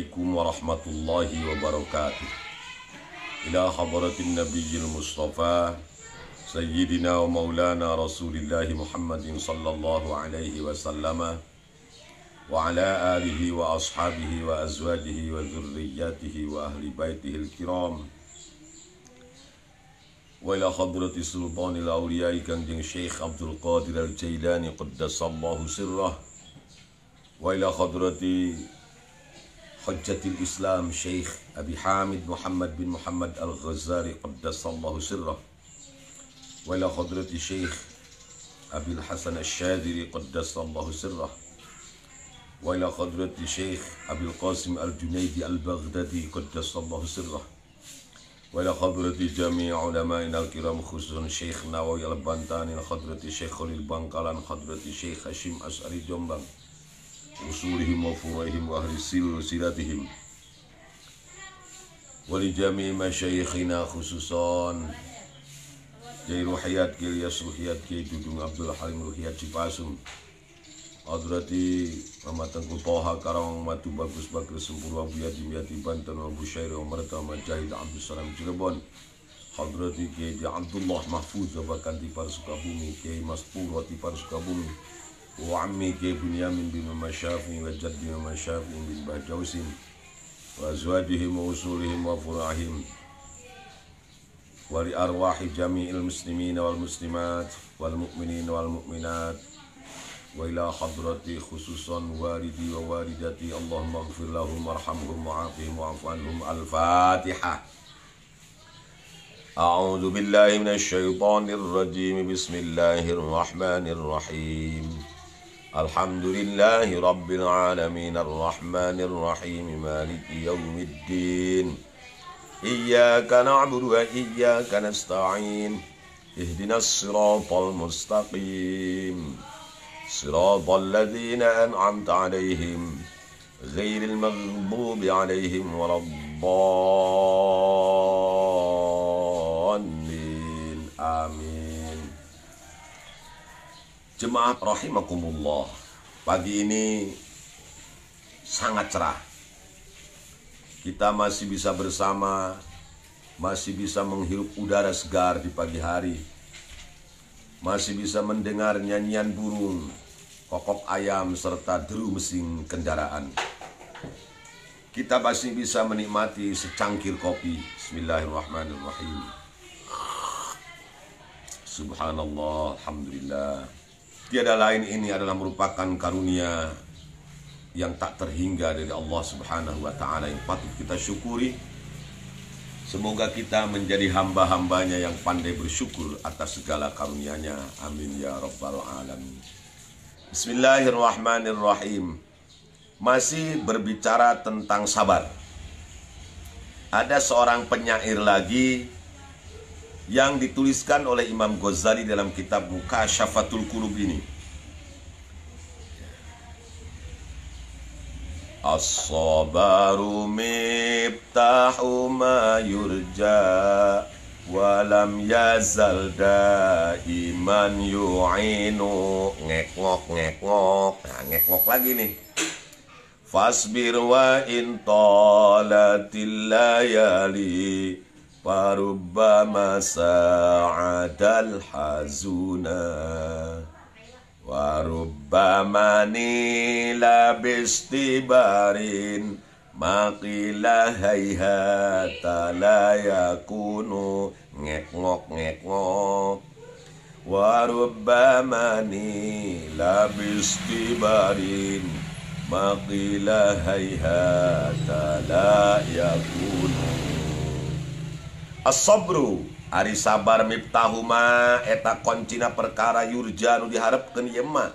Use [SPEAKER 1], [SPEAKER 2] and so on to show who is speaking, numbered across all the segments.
[SPEAKER 1] Assalamualaikum warahmatullahi wabarakatuh. Ila hadratin nabiyil mustafa Sayyidina wa maulana Rasulillahi Muhammadin sallallahu alaihi wasallam wa ala alihi wa ashabihi wa azwajihi wa dhurriyyatihi wa ahli baitihi al-kiram wa ila hadrati sultanil awliyai Kanjeng Syekh Abdul Qadir al-Jailani qaddasallahu sirrah wa ila hadrati Hujjatil Islam Syekh Abi Hamid Muhammad bin Muhammad Al-Ghazali qaddasallahu sirrah wa ila hadrati Syekh Abil Hasan Asy-Syadzili qaddasallahu sirrah wa ila hadrati Syekh Abil Qasim Al-Junaidi Al-Baghdadi qaddasallahu sirrah wa ila hadrati jami' ulama'ina al-kiram khususan Syekh Nawawi Al-Bantani hadrati Syekh Khalil Bangkalan hadrati Syekh Hashim As'ari Jombang usulihim wa furahim wa ahli silsilatihim wali jami' masyayikhina khususan Jai Ruhiyat Kilyas Ruhiyat Kiai Dudung Abdul Halim Ruhiyat Cipasung hadrati Mama Tengku Toha Karawang Matu Bagus Bakri Sempurwa Buya Dimyati Banten Abu Syairi Umar Tama Jahid Abdul Salam Cirebon hadrati Kiai Abdullah Mahfuz Bakanti Parsukabumi Kiai Maspur Wati Parsukabumi wa ammi Kiai Bunyamin bin Masyafi wa jaddi Masyafi bin Bajausim wa azwajihim wa usulihim wa furahim wa li arwahi jami'il muslimin wal muslimat wal mu'minin wal mu'minat wa ila hadrati khususan walidi wa walidati Allahumma ighfir lahum warhamhum wa'afihim wa'fu anhum. Al-Fatihah. A'udzu billahi minasy syaithanir rajim. Bismillahirrahmanirrahim. Alhamdulillahi rabbil alamin arrahmanir rahim maliki yaumiddin. Iyyaka na'budu wa iyyaka nasta'in. Ihdinas siratal mustaqim. Siratal ladzina an'amta 'alaihim ghairil maghdubi 'alaihim waladdallin. Amin. Jemaah rahimakumullah, pagi ini sangat cerah. Kita masih bisa bersama, masih bisa menghirup udara segar di pagi hari, masih bisa mendengar nyanyian burung, kokok ayam, serta deru mesin kendaraan. Kita masih bisa menikmati secangkir kopi. Bismillahirrahmanirrahim. Subhanallah, alhamdulillah. Tiada lain, ini adalah merupakan karunia yang tak terhingga dari Allah Subhanahu wa ta'ala yang patut kita syukuri. Semoga kita menjadi hamba-hambanya yang pandai bersyukur atas segala karunia-Nya. Amin ya rabbal alamin. Bismillahirrahmanirrahim. Masih berbicara tentang sabar. Ada seorang penyair lagi yang dituliskan oleh Imam Ghazali dalam kitab Mukasyafatul Qulub ini. As-sabaru miftahu ma yurja walam yazal daiman yu'inu. Ngek-ngok. Nah, ngek-ngok lagi nih. Fasbir wa in talatil layali Warubbama sa'adal hazuna Warubbama nila bistibarin Maqila hayhata la yakunu. Ngek-ngok. Warubbama nila bistibarin Maqila hayhata la yakunu. As-sabru ari sabar miftahuma eta koncina perkara yurja nu diharepkeun ieu mah.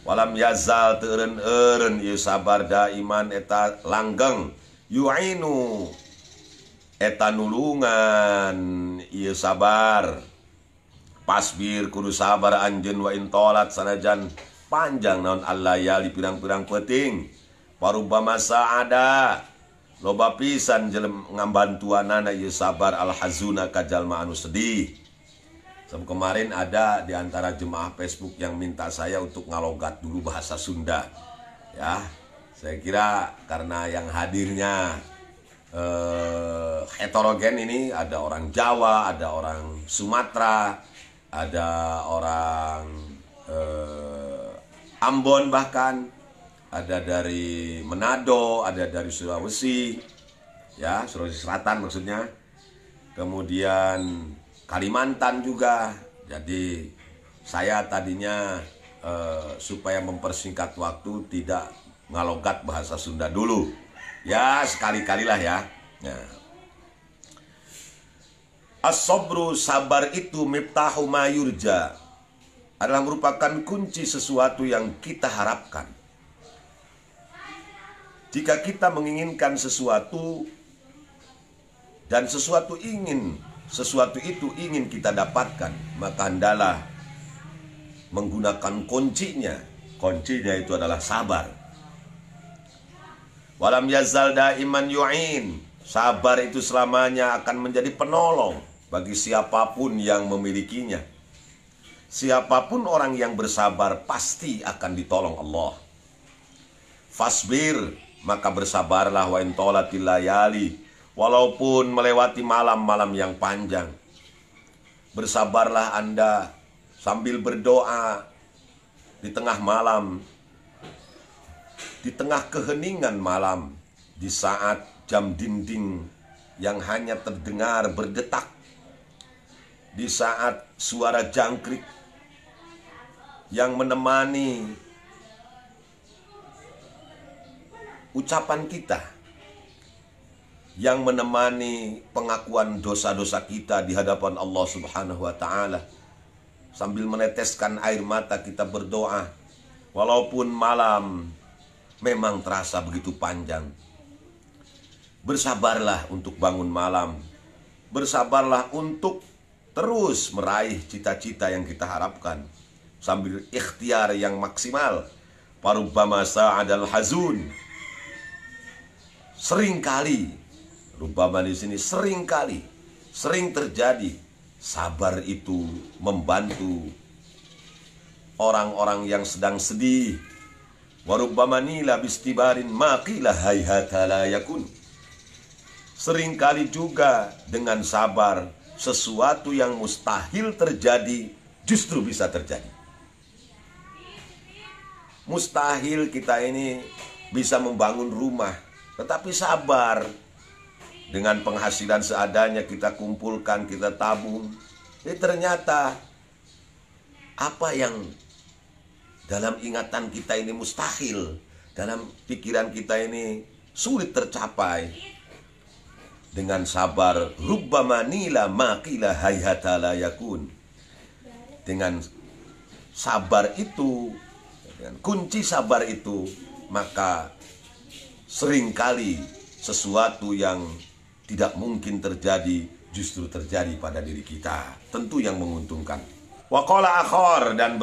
[SPEAKER 1] Walam yazal teu eureun ieu sabar daiman eta langgeng. Yu'inu eta nulungan ieu sabar. Pasbir kudu sabar anjeun wa intolat sanajan panjang naon allayali pirang-pirang peuting. Parubama sa'ada loba pisan jelem ngambantuanana ieu sabar al-hazuna ka jalma anu sedih. Kemarin ada di antara jemaah Facebook yang minta saya untuk ngalogat dulu bahasa Sunda. Ya, Saya kira karena yang hadirnya heterogen ini, ada orang Jawa, ada orang Sumatera, ada orang Ambon, bahkan ada dari Manado, ada dari Sulawesi, ya Sulawesi Selatan maksudnya, kemudian Kalimantan juga. Jadi saya tadinya supaya mempersingkat waktu tidak ngalogat bahasa Sunda dulu, ya sekali-kalilah ya. Nah, as-sabru, sabar itu miftahu ma yurja, adalah merupakan kunci sesuatu yang kita harapkan. Jika kita menginginkan sesuatu dan sesuatu itu ingin kita dapatkan, maka hendaklah menggunakan kuncinya. Kuncinya itu adalah sabar. Walam yazal daiman yu'in, sabar itu selamanya akan menjadi penolong bagi siapapun yang memilikinya. Siapapun orang yang bersabar pasti akan ditolong Allah. Fasbir, maka bersabarlah, wa in tolatil layali, walaupun melewati malam-malam yang panjang. Bersabarlah Anda sambil berdoa di tengah malam, di tengah keheningan malam, di saat jam dinding yang hanya terdengar berdetak, di saat suara jangkrik yang menemani ucapan kita, yang menemani pengakuan dosa-dosa kita di hadapan Allah Subhanahu wa Ta'ala. Sambil meneteskan air mata kita berdoa, walaupun malam memang terasa begitu panjang. Bersabarlah untuk bangun malam, bersabarlah untuk terus meraih cita-cita yang kita harapkan sambil ikhtiar yang maksimal. Parubbama sa'adal hazun, seringkali, rubbama di sini seringkali, sering terjadi, sabar itu membantu orang-orang yang sedang sedih. Warubbama nila bistibarin maqila hayhata la yakun, seringkali juga dengan sabar sesuatu yang mustahil terjadi justru bisa terjadi. Mustahil kita ini bisa membangun rumah, tetapi sabar, dengan penghasilan seadanya kita kumpulkan, kita tabung. Ternyata apa yang dalam ingatan kita ini mustahil, dalam pikiran kita ini sulit tercapai, dengan sabar rubbama nila maqila hayhata la yakun. Dengan sabar itu, dengan kunci sabar itu, maka seringkali sesuatu yang tidak mungkin terjadi justru terjadi pada diri kita, tentu yang menguntungkan. Waqala akhar, dan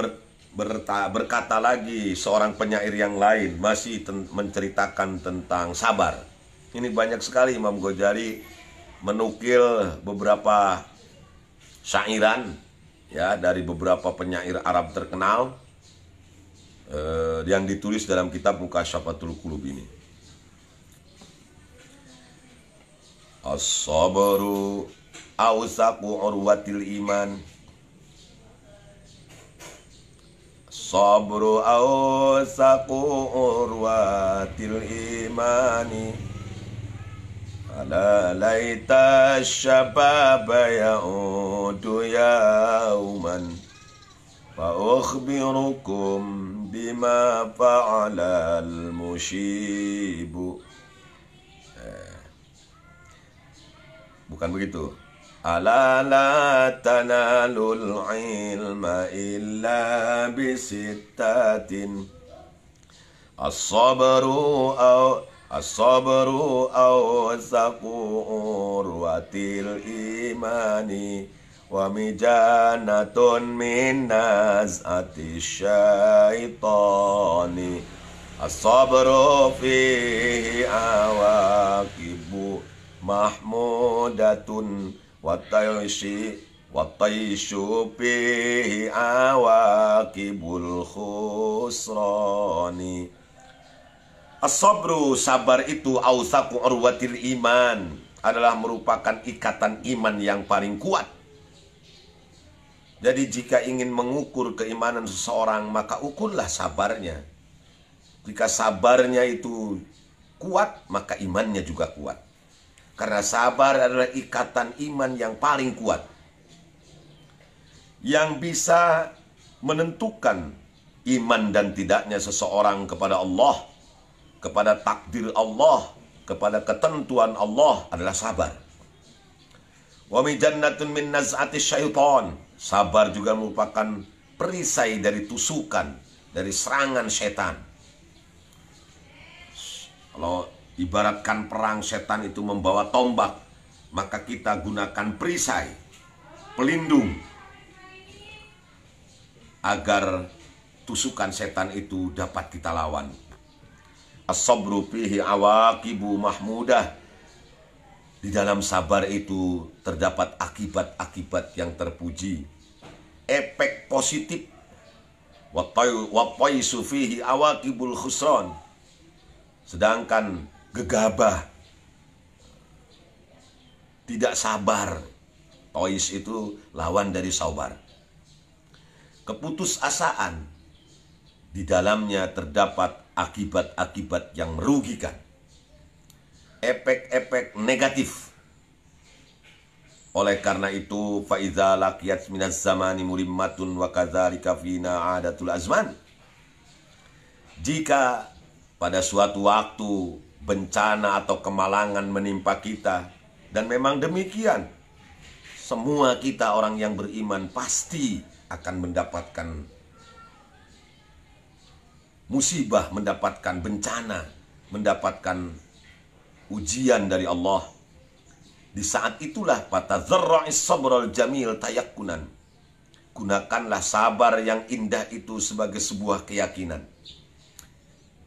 [SPEAKER 1] berkata lagi seorang penyair yang lain, masih menceritakan tentang sabar. Ini banyak sekali Imam Ghazali menukil beberapa syairan ya dari beberapa penyair Arab terkenal yang ditulis dalam kitab Mukasyafatul Qulub ini. As-sabru awsaqu urwatil iman, sabru awsaqu urwatil imani, ala laita syababa ya'udu yauman fa ukhbirukum bima fa'alal musyibu. Bukan begitu. Ala la tanalul ilma illa bisittatin, as-sabru awsaqu urwatil imani, wa mijanatun min naz'ati syaitani, as-sabru fihi awaqibu mahmudatun wattaishu fihi awaqibul khusrani. As-sabru, sabar itu awsaqu urwatil iman, adalah merupakan ikatan iman yang paling kuat. Jadi jika ingin mengukur keimanan seseorang, maka ukurlah sabarnya. Jika sabarnya itu kuat, maka imannya juga kuat. Karena sabar adalah ikatan iman yang paling kuat, yang bisa menentukan iman dan tidaknya seseorang kepada Allah, kepada takdir Allah, kepada ketentuan Allah adalah sabar. Wa mijannatun min naz'ati syaitan. Sabar juga merupakan perisai dari tusukan, dari serangan setan. Kalau ibaratkan perang, setan itu membawa tombak, maka kita gunakan perisai, pelindung, agar tusukan setan itu dapat kita lawan. As-sabru fihi awaqibu mahmudah. Di dalam sabar itu terdapat akibat-akibat yang terpuji, efek positif. Wa taisu fihi awaqibul khusran. Sedangkan gegabah, tidak sabar, tois itu lawan dari sabar. Keputusasaan, di dalamnya terdapat akibat-akibat yang merugikan, efek-efek negatif. Oleh karena itu, fa idza laqiyat minaz zamani mulimmatun wa kadzalika fina adatul azman. Jika pada suatu waktu bencana atau kemalangan menimpa kita, dan memang demikian, semua kita orang yang beriman pasti akan mendapatkan musibah, mendapatkan bencana, mendapatkan ujian dari Allah. Di saat itulah fatadzarra'is sabrul jamil tayakkunan. Gunakanlah sabar yang indah itu sebagai sebuah keyakinan.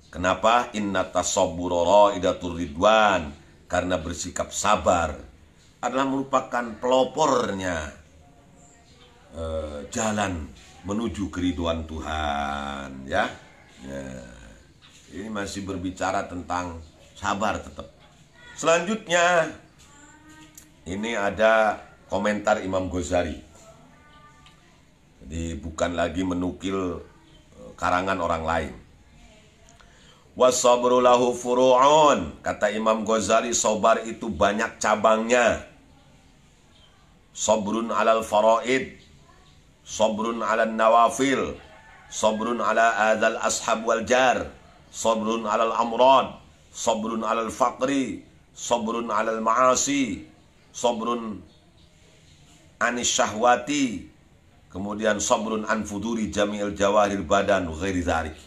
[SPEAKER 1] Kenapa? Inna tasabbura raidatur ridwan. Karena bersikap sabar adalah merupakan pelopornya jalan menuju keridhaan Tuhan, ya. Ini masih berbicara tentang sabar tetap. Selanjutnya, ini ada komentar Imam Ghazali. Jadi bukan lagi menukil karangan orang lain. Wasabru lahu furu'un. Kata Imam Ghazali, sabar itu banyak cabangnya. Sabrun alal faraid, sabrun alal nawafil, sabrun ala adal ashab wal jar, sabrun alal amrad, sabrun alal faqri, sabrun alal ma'asi, sabrun anis syahwati, kemudian sabrun an fuduri jami'il jawahir badan ghairi dzalik.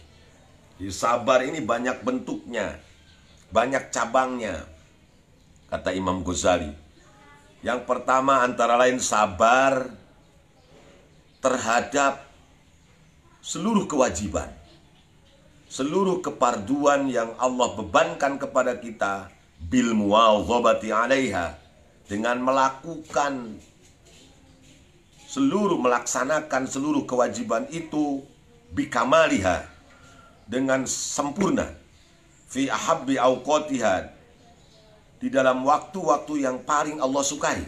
[SPEAKER 1] Sabar ini banyak bentuknya, banyak cabangnya, kata Imam Ghazali. Yang pertama antara lain sabar terhadap seluruh kewajiban, seluruh keparduan yang Allah bebankan kepada kita, bil muwadzabati 'alaiha, dengan melaksanakan seluruh kewajiban itu bikamaliha, dengan sempurna, fi ahabbi awqatiha, di dalam waktu-waktu yang paling Allah sukai.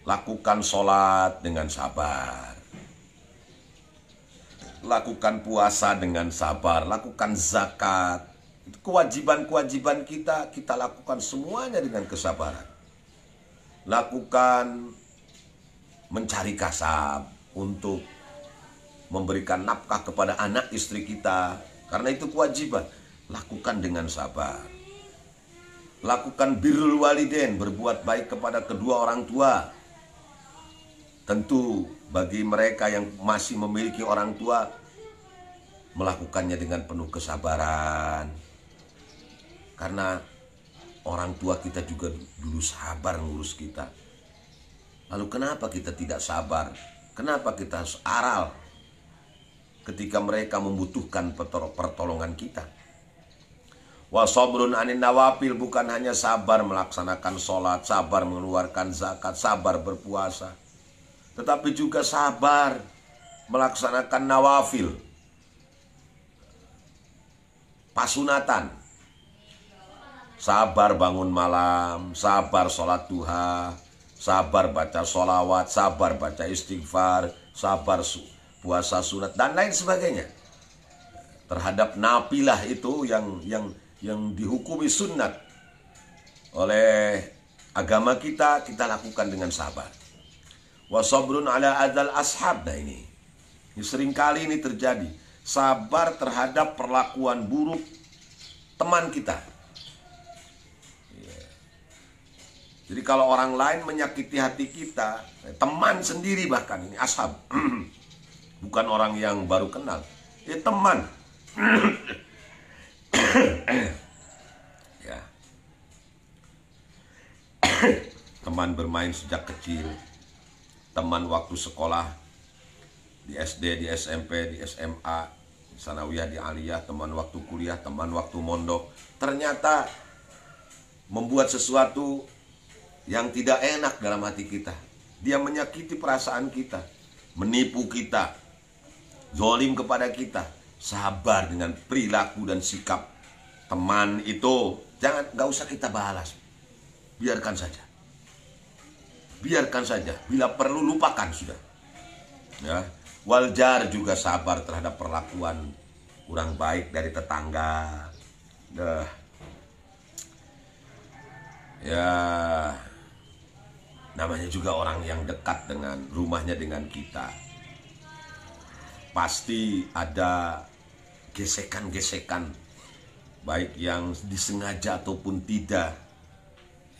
[SPEAKER 1] Lakukan sholat dengan sabar, lakukan puasa dengan sabar, lakukan zakat. Kewajiban-kewajiban kita lakukan semuanya dengan kesabaran. Lakukan mencari kasab untuk memberikan nafkah kepada anak istri kita, karena itu kewajiban. Lakukan dengan sabar. Lakukan birrul walidain, berbuat baik kepada kedua orang tua. Tentu bagi mereka yang masih memiliki orang tua, melakukannya dengan penuh kesabaran. Karena orang tua kita juga dulu sabar ngurus kita. Lalu kenapa kita tidak sabar? Kenapa kita harus aral ketika mereka membutuhkan pertolongan kita? Wa sabrun anin nawafil, bukan hanya sabar melaksanakan sholat, sabar mengeluarkan zakat, sabar berpuasa, tetapi juga sabar melaksanakan nawafil, pasunatan. Sabar bangun malam, sabar sholat duha, sabar baca sholawat, sabar baca istighfar, sabar puasa sunat, dan lain sebagainya. Terhadap nafilah itu yang dihukumi sunat oleh agama kita lakukan dengan sabar. Wasabrun ala adzal ashab. Nah ini seringkali ini terjadi. Sabar terhadap perlakuan buruk teman kita. Jadi kalau orang lain menyakiti hati kita, teman sendiri bahkan, ini ashab, bukan orang yang baru kenal, ini teman. Ya. Teman bermain sejak kecil, teman waktu sekolah, di SD, di SMP, di SMA, di sanawiyah, di aliyah, teman waktu kuliah, teman waktu mondok, ternyata membuat sesuatu yang tidak enak dalam hati kita. Dia menyakiti perasaan kita, menipu kita, zalim kepada kita. Sabar dengan perilaku dan sikap teman itu, nggak usah kita balas, biarkan saja, bila perlu lupakan sudah. Ya, waljar juga sabar terhadap perlakuan kurang baik dari tetangga. Ya, namanya juga orang yang dekat dengan rumahnya dengan kita, pasti ada gesekan-gesekan, baik yang disengaja ataupun tidak,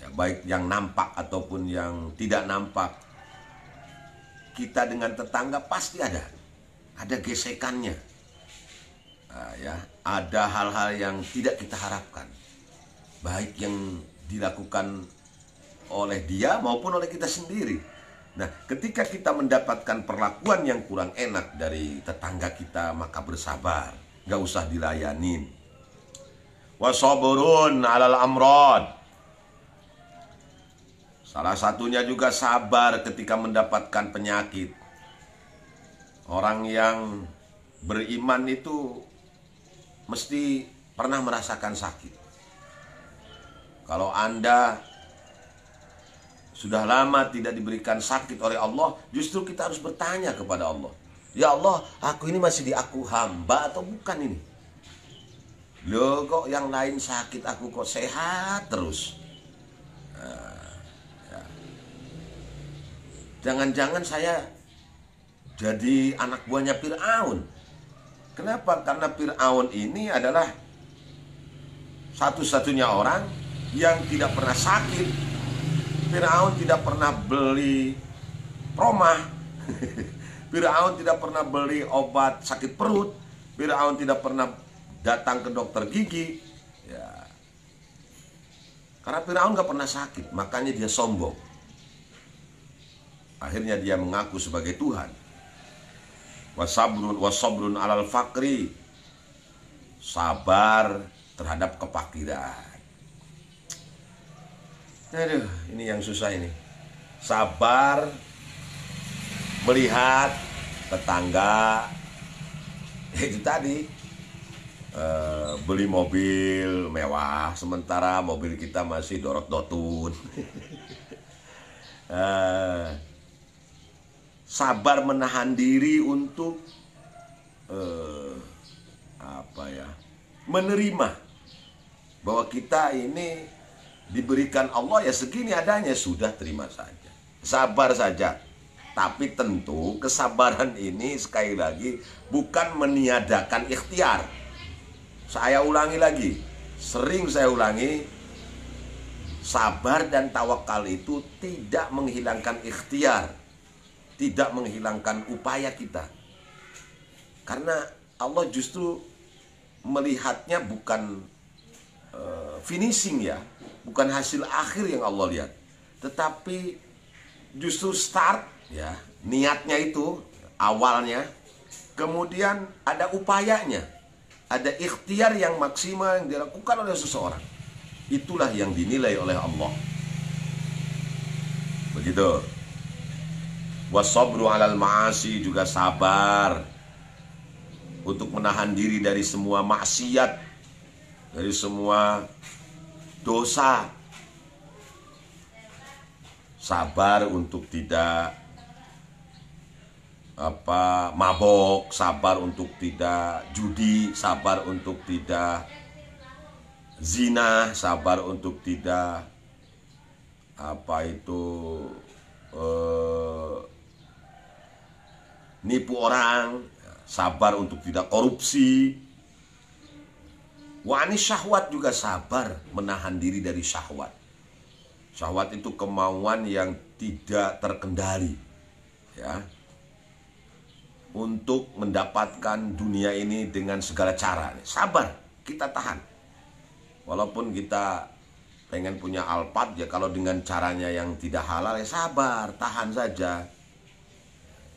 [SPEAKER 1] ya, baik yang nampak ataupun yang tidak nampak. Kita dengan tetangga pasti ada gesekannya. Ya, ada hal-hal yang tidak kita harapkan, baik yang dilakukan oleh dia maupun oleh kita sendiri. Nah, ketika kita mendapatkan perlakuan yang kurang enak dari tetangga kita, maka bersabar, gak usah dilayanin. Wasaburun alal amrod. Salah satunya juga sabar ketika mendapatkan penyakit. Orang yang beriman itu mesti pernah merasakan sakit. Kalau Anda sudah lama tidak diberikan sakit oleh Allah, justru kita harus bertanya kepada Allah. Ya Allah, aku ini masih diaku hamba atau bukan ini? Loh, kok yang lain sakit, aku kok sehat terus? Jangan-jangan saya jadi anak buahnya Fir'aun. Kenapa? Karena Fir'aun ini adalah satu-satunya orang yang tidak pernah sakit. Fir'aun tidak pernah beli promah. Fir'aun tidak pernah beli obat sakit perut. Fir'aun tidak pernah datang ke dokter gigi. Ya. Karena Fir'aun gak pernah sakit, makanya dia sombong. Akhirnya dia mengaku sebagai Tuhan. Wasabrun alal fakri. Sabar terhadap kefakiran. Aduh, ini yang susah ini. Sabar melihat tetangga itu tadi beli mobil mewah, sementara mobil kita masih dorot-dotun. Sabar menahan diri untuk menerima bahwa kita ini diberikan Allah ya segini adanya, sudah terima saja, sabar saja. Tapi tentu kesabaran ini sekali lagi bukan meniadakan ikhtiar. Saya ulangi lagi, sering saya ulangi, sabar dan tawakal itu tidak menghilangkan ikhtiar, tidak menghilangkan upaya kita. Karena Allah justru melihatnya bukan finishing ya, bukan hasil akhir yang Allah lihat, tetapi justru start ya, niatnya itu awalnya, kemudian ada upayanya, ada ikhtiar yang maksimal yang dilakukan oleh seseorang. Itulah yang dinilai oleh Allah. Begitu. Wasabru alal ma'asi, juga sabar untuk menahan diri dari semua maksiat dari semua dosa. Sabar untuk tidak mabok, sabar untuk tidak judi, sabar untuk tidak zina, sabar untuk tidak nipu orang, sabar untuk tidak korupsi. Wa anis syahwat, juga sabar menahan diri dari syahwat. Syahwat itu kemauan yang tidak terkendali, ya, untuk mendapatkan dunia ini dengan segala cara. Sabar, kita tahan. Walaupun kita pengen punya Alphard, ya kalau dengan caranya yang tidak halal, ya sabar, tahan saja.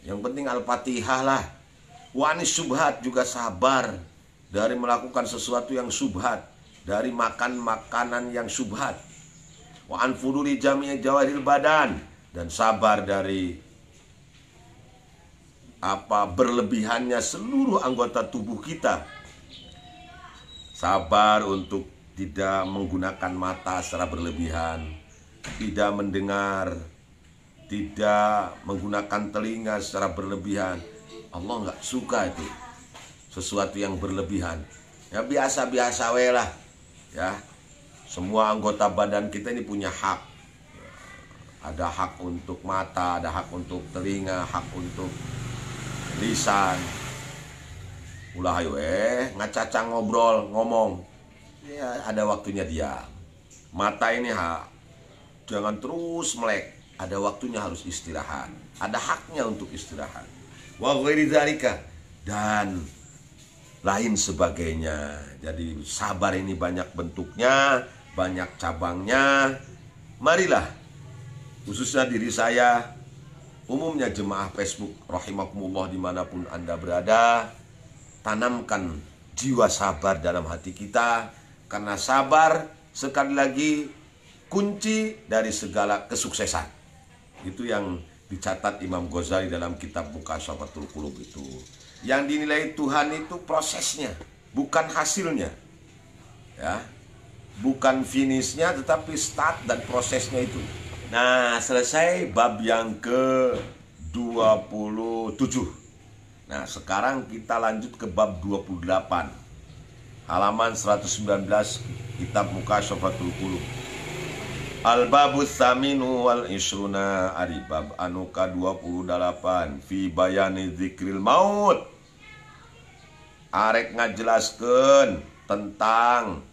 [SPEAKER 1] Yang penting Al-Fatihah lah. Wa anis syubhat, juga sabar dari melakukan sesuatu yang syubhat, dari makan makanan yang syubhat. Wa an fuduli jami' jawahiril badan, dan sabar dari berlebihannya seluruh anggota tubuh kita. Sabar untuk tidak menggunakan mata secara berlebihan, tidak mendengar, tidak menggunakan telinga secara berlebihan. Allah nggak suka itu, sesuatu yang berlebihan. Ya biasa-biasa we lah, ya. Semua anggota badan kita ini punya hak. Ada hak untuk mata, ada hak untuk telinga, hak untuk lisan. Ulah ayo ngacacang ngobrol, ngomong. Ya ada waktunya diam. Mata ini jangan terus melek. Ada waktunya harus istirahat. Ada haknya untuk istirahat. Wa ghairi dzalika, dan lain sebagainya. Jadi sabar ini banyak bentuknya, banyak cabangnya. Marilah, khususnya diri saya, umumnya jemaah Facebook rahimakumullah dimanapun Anda berada, tanamkan jiwa sabar dalam hati kita. Karena sabar, sekali lagi, kunci dari segala kesuksesan. Itu yang dicatat Imam Ghazali dalam kitab Mukashafatul Qulub itu. Yang dinilai Tuhan itu prosesnya, bukan hasilnya, ya, bukan finishnya, tetapi start dan prosesnya itu. Nah, selesai bab yang ke-27. Nah, sekarang kita lanjut ke bab 28, halaman 119, kitab Mukashafatul Qulub. Al-babus saminu wal isruna, ari bab anu ka-28, fi bayani zikril maut. Arek ngajelaskeun tentang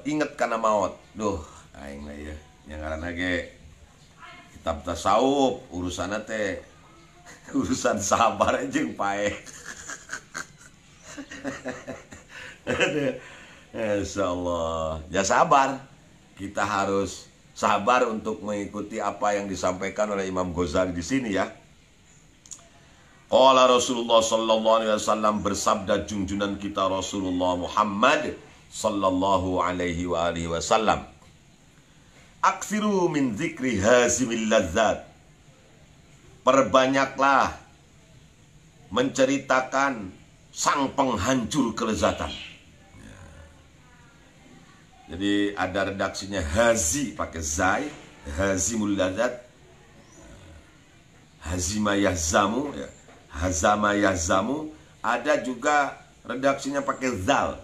[SPEAKER 1] inget kana maut. Duh, aing mah ieu nya ngaranna ge kitab tasawuf, urusanna teh urusan sabar jeung pae. Insyaallah. Ya sabar. Kita harus sabar untuk mengikuti apa yang disampaikan oleh Imam Ghazali di sini, ya. Qala Rasulullah sallallahu alaihi wasallam, bersabda junjungan kita Rasulullah Muhammad sallallahu alaihi wa alihi wasallam, aksiru min zikri hazimil lazzat. Perbanyaklah menceritakan sang penghancur kelezatan. Jadi ada redaksinya hazi pakai zai, hazimul ladzat, hazima yahzamu, ya, hazama yahzamu. Ada juga redaksinya pakai zal,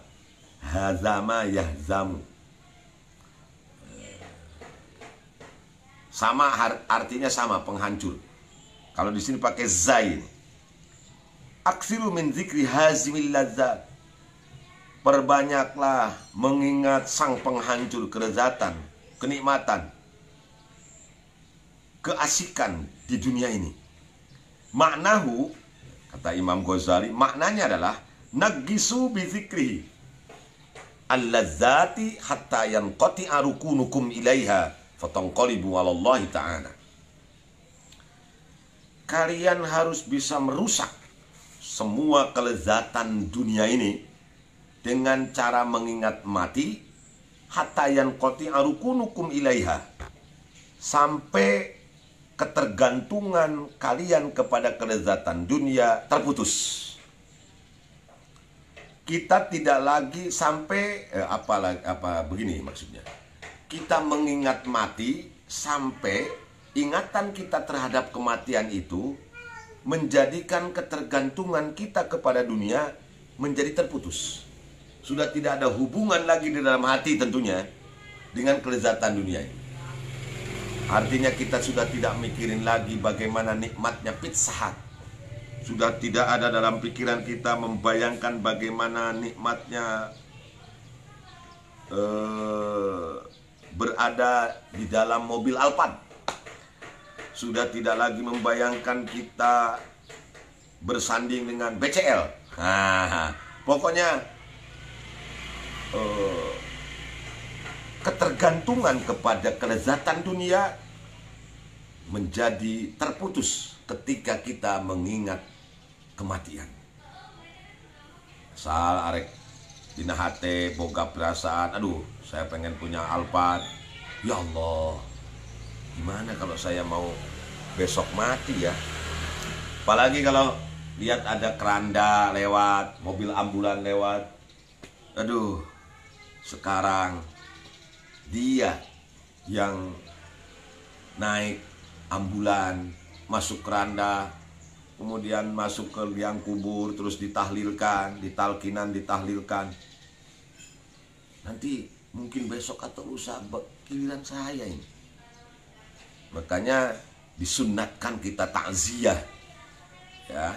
[SPEAKER 1] hazama yahzamu. Sama artinya sama, penghancur. Kalau di sini pakai zai. Aksiru min zikri hazimil ladzat. Perbanyaklah mengingat sang penghancur kelezatan, kenikmatan, keasikan di dunia ini. Maknahu, kata Imam Ghazali, maknanya adalah nagisu bi zikrihi al-lazzati hatta yanqati'a rukunukum ilaiha fatanqalibu 'ala Allah ta'ala. Kalian harus bisa merusak semua kelezatan dunia ini dengan cara mengingat mati, hatta yanqati'a rukunukum ilaiha, sampai ketergantungan kalian kepada kelezatan dunia terputus. kita tidak lagi sampai begini maksudnya. Kita mengingat mati sampai ingatan kita terhadap kematian itu menjadikan ketergantungan kita kepada dunia menjadi terputus. Sudah tidak ada hubungan lagi di dalam hati tentunya dengan kelezatan dunia ini. Artinya kita sudah tidak mikirin lagi bagaimana nikmatnya Pizza Hut. Sudah tidak ada dalam pikiran kita membayangkan bagaimana nikmatnya berada di dalam mobil Alphard. Sudah tidak lagi membayangkan kita bersanding dengan BCL. Pokoknya ketergantungan kepada kelezatan dunia menjadi terputus ketika kita mengingat kematian. Asal arek dina hate boga perasaan, aduh saya pengen punya Alphard. Ya Allah, gimana kalau saya mau besok mati ya? Apalagi kalau lihat ada keranda lewat, mobil ambulan lewat. Aduh, sekarang dia yang naik ambulan, masuk keranda, kemudian masuk ke liang kubur, terus ditahlilkan, ditahlilkan. Nanti mungkin besok atau lusa giliran saya ini. Makanya disunnatkan kita takziah. Ya,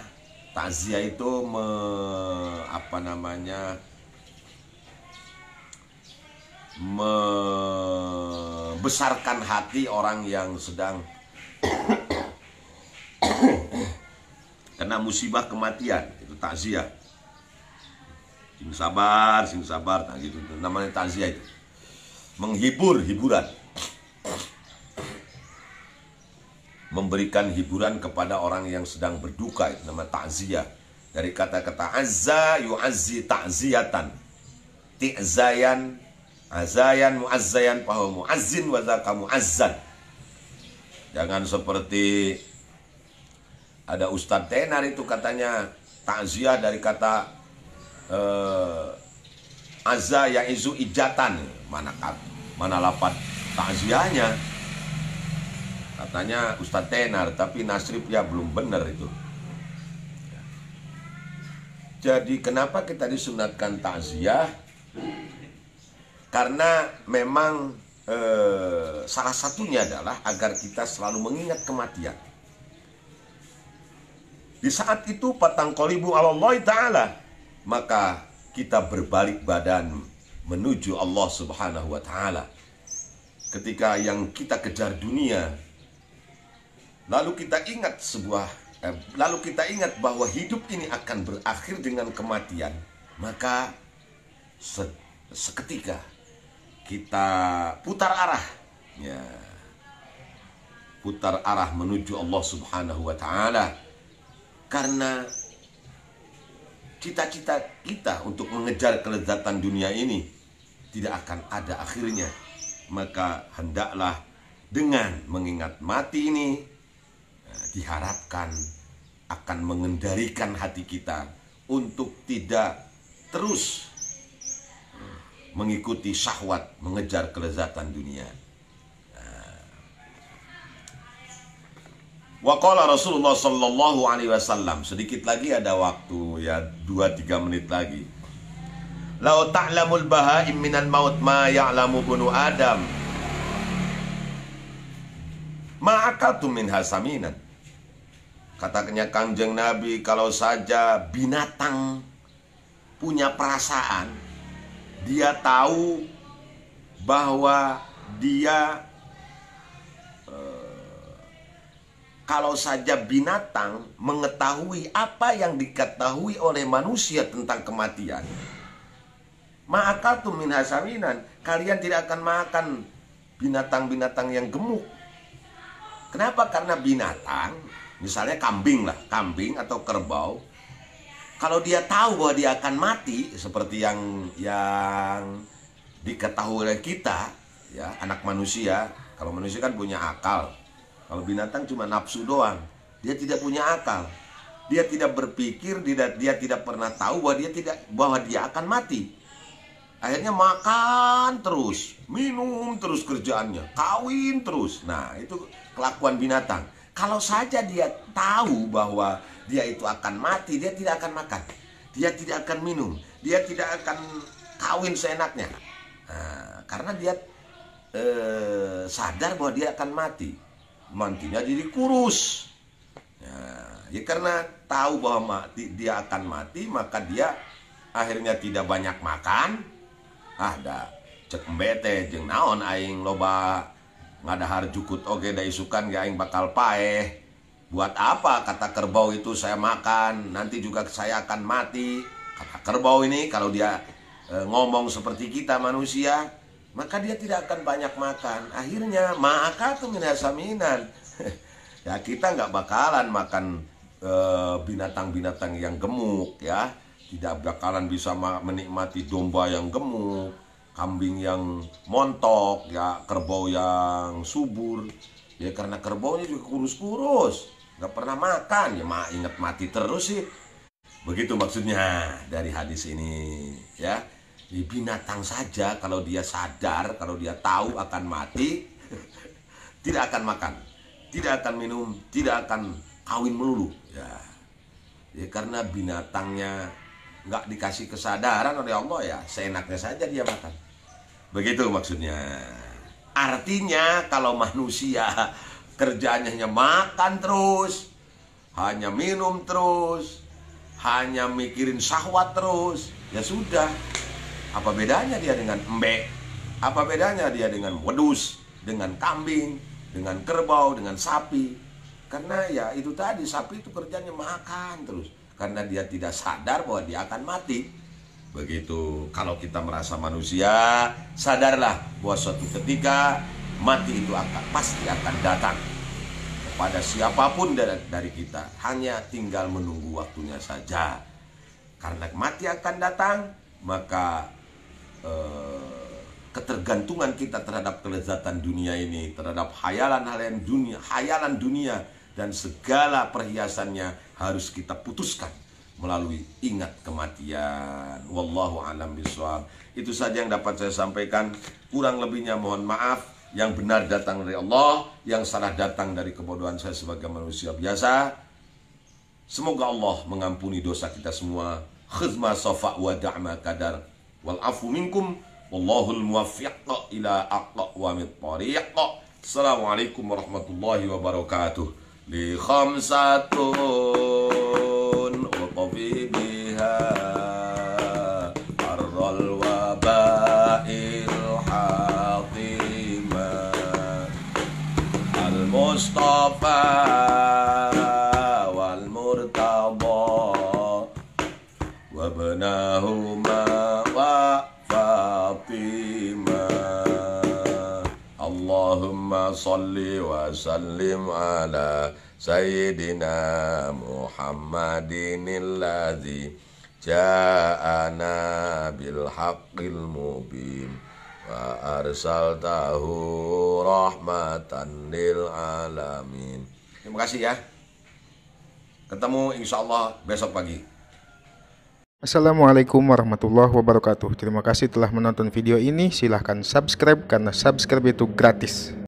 [SPEAKER 1] takziah itu membesarkan hati orang yang sedang kena musibah kematian, itu takziah. Sing sabar, nah gitu, namanya takziah itu. Hiburan. Memberikan hiburan kepada orang yang sedang berduka, itu nama takziah. Dari kata-kata azza yu'azzi ta'ziyatan. Ti'zayan azayan mu'azzayan fahu mu'azzin wa zaka mu'azzan. Jangan seperti ada Ustadz tenar itu katanya takziah dari kata azza ya'izu ijatan. Mana lapat takziahnya? Katanya Ustadz tenar, tapi nasribnya belum benar itu. Jadi kenapa kita disunatkan takziah? Karena memang salah satunya adalah agar kita selalu mengingat kematian. Di saat itu patangqalibu 'alallahi ta'ala, maka kita berbalik badan menuju Allah Subhanahu wa taala. Ketika yang kita kejar dunia, lalu kita ingat bahwa hidup ini akan berakhir dengan kematian, maka seketika kita putar arah menuju Allah Subhanahu wa taala. Karena cita-cita kita untuk mengejar kelezatan dunia ini tidak akan ada akhirnya. Maka hendaklah dengan mengingat mati ini diharapkan akan mengendalikan hati kita untuk tidak terus mengikuti syahwat, mengejar kelezatan dunia. Wa qala Rasulullah sallallahu alaihi wasallam, sedikit lagi ada waktu ya, 2-3 menit lagi. Lau ta'lamul bahaim minal maut ma ya'lamu bunu Adam ma akaltum min hasaminan. Katanya Kangjeng Nabi, kalau saja binatang punya perasaan, dia tahu bahwa dia kalau saja binatang mengetahui apa yang diketahui oleh manusia tentang kematian, ma'akaltum min hasaminan, kalian tidak akan makan binatang-binatang yang gemuk. Kenapa? Karena binatang, misalnya kambing atau kerbau, kalau dia tahu bahwa dia akan mati, seperti yang diketahui oleh kita, ya, anak manusia. Kalau manusia kan punya akal. Kalau binatang cuma nafsu doang, dia tidak punya akal. Dia tidak berpikir, dia tidak pernah tahu bahwa dia akan mati. Akhirnya makan terus, minum terus kerjaannya, kawin terus. Nah, itu kelakuan binatang. Kalau saja dia tahu bahwa dia itu akan mati, dia tidak akan makan, dia tidak akan minum, dia tidak akan kawin seenaknya. Nah, karena dia sadar bahwa dia akan mati, mantinya jadi kurus. Ya karena tahu bahwa dia akan mati, maka dia akhirnya tidak banyak makan. Ada cek bete jeung naon aing loba ngadahar jukut oge da isukan ge aing bakal paeh. Buat apa kata kerbau itu saya makan, nanti juga saya akan mati. Kata kerbau ini kalau dia ngomong seperti kita manusia, maka dia tidak akan banyak makan. Akhirnya ma'akatu minasaminan. Ya kita nggak bakalan makan binatang-binatang yang gemuk ya. Tidak bakalan bisa menikmati domba yang gemuk, kambing yang montok, ya kerbau yang subur. Ya karena kerbaunya juga kurus-kurus, nggak pernah makan, ya ingat mati terus sih. Begitu maksudnya dari hadis ini ya. Di binatang saja kalau dia sadar, kalau dia tahu akan mati, tidak akan makan, tidak akan minum, tidak akan kawin melulu. Ya karena binatangnya nggak dikasih kesadaran oleh Allah, ya seenaknya saja dia makan. Begitu maksudnya. Artinya kalau manusia kerjanya hanya makan terus, hanya minum terus, hanya mikirin syahwat terus, ya sudah. Apa bedanya dia dengan embek? Apa bedanya dia dengan wedus, dengan kambing, dengan kerbau, dengan sapi? Karena ya itu tadi, sapi itu kerjanya makan terus. Karena dia tidak sadar bahwa dia akan mati. Begitu. Kalau kita merasa manusia, sadarlah bahwa suatu ketika mati itu pasti akan datang kepada siapapun dari kita. Hanya tinggal menunggu waktunya saja. Karena mati akan datang, maka ketergantungan kita terhadap kelezatan dunia ini, terhadap hayalan dunia dan segala perhiasannya harus kita putuskan melalui ingat kematian. Wallahu a'lam bishawab. Itu saja yang dapat saya sampaikan. Kurang lebihnya mohon maaf. Yang benar datang dari Allah, yang salah datang dari kebodohan saya sebagai manusia biasa. Semoga Allah mengampuni dosa kita semua. Khidma safa wa da'ma kadar wal afu minkum. Wallahul muwaffiq ila aqwamit thariq. Assalamualaikum warahmatullahi wabarakatuh. Li khamsatun uqfi biha arral wabail hatima al-mustafa wal murtada wabnahuma wa fatima. Allahumma salli wa sallim ala Sayyidina Muhammadin alladzi ja'ana bil haqqil mubin wa arsaltahu rahmatan lil alamin. Terima kasih ya. Ketemu insyaallah besok pagi.
[SPEAKER 2] Assalamualaikum warahmatullahi wabarakatuh. Terima kasih telah menonton video ini. Silahkan subscribe karena subscribe itu gratis.